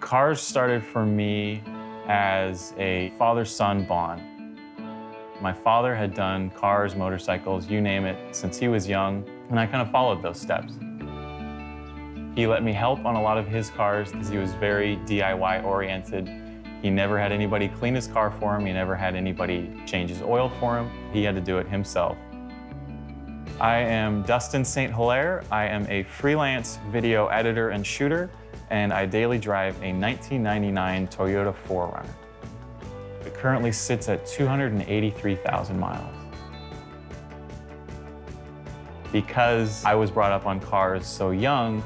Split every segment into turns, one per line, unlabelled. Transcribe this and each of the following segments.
Cars started for me as a father-son bond. My father had done cars, motorcycles, you name it, since he was young, and I kind of followed those steps. He let me help on a lot of his cars because he was very DIY oriented. He never had anybody clean his car for him. He never had anybody change his oil for him. He had to do it himself. I am Dustin St. Hilaire. I am a freelance video editor and shooter, and I daily drive a 1999 Toyota 4Runner. It currently sits at 283,000 miles. Because I was brought up on cars so young,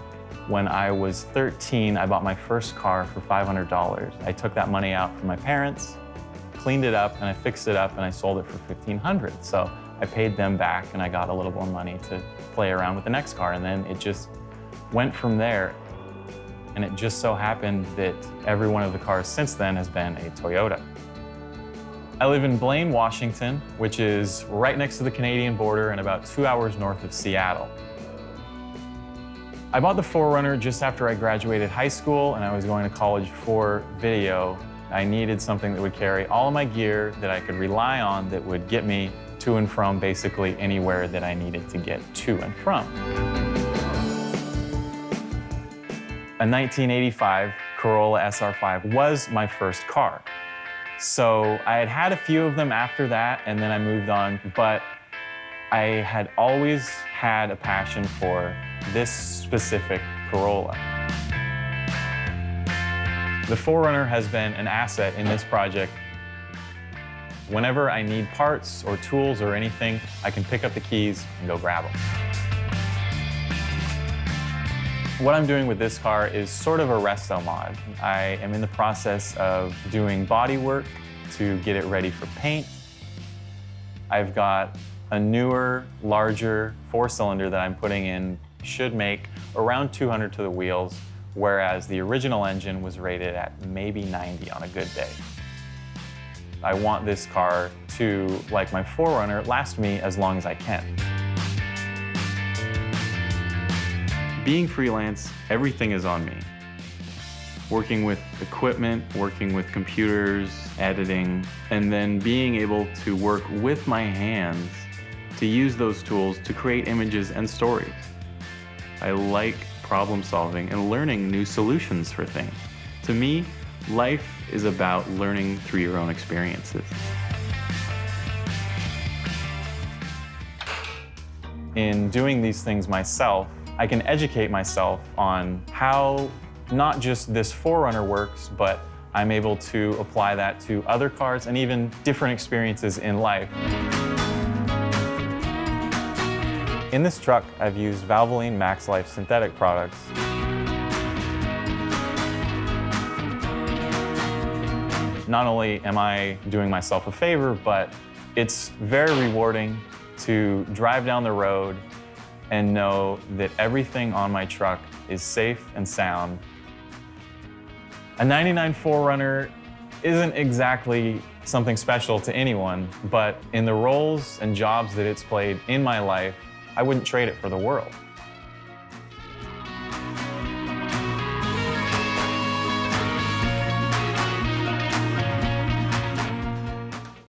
when I was 13, I bought my first car for $500. I took that money out from my parents, cleaned it up, and I fixed it up, and I sold it for $1,500. So I paid them back, and I got a little more money to play around with the next car, and then it just went from there. And it just so happened that every one of the cars since then has been a Toyota. I live in Blaine, Washington, which is right next to the Canadian border and about 2 hours north of Seattle. I bought the 4Runner just after I graduated high school and I was going to college for video. I needed something that would carry all of my gear that I could rely on that would get me to and from basically anywhere that I needed to get to and from. A 1985 Corolla SR5 was my first car. So I had had a few of them after that, and then I moved on, but I had always had a passion for this specific Corolla. The 4Runner has been an asset in this project. Whenever I need parts or tools or anything, I can pick up the keys and go grab them. What I'm doing with this car is sort of a resto mod. I am in the process of doing body work to get it ready for paint. I've got a newer, larger 4-cylinder that I'm putting in should make around 200 to the wheels, whereas the original engine was rated at maybe 90 on a good day. I want this car to, like my 4Runner, last me as long as I can. Being freelance, everything is on me. Working with equipment, working with computers, editing, and then being able to work with my hands to use those tools to create images and stories. I like problem solving and learning new solutions for things. To me, life is about learning through your own experiences. In doing these things myself, I can educate myself on how not just this 4Runner works, but I'm able to apply that to other cars and even different experiences in life. In this truck, I've used Valvoline Max Life synthetic products. Not only am I doing myself a favor, but it's very rewarding to drive down the road and know that everything on my truck is safe and sound. A 99 4Runner isn't exactly something special to anyone, but in the roles and jobs that it's played in my life, I wouldn't trade it for the world.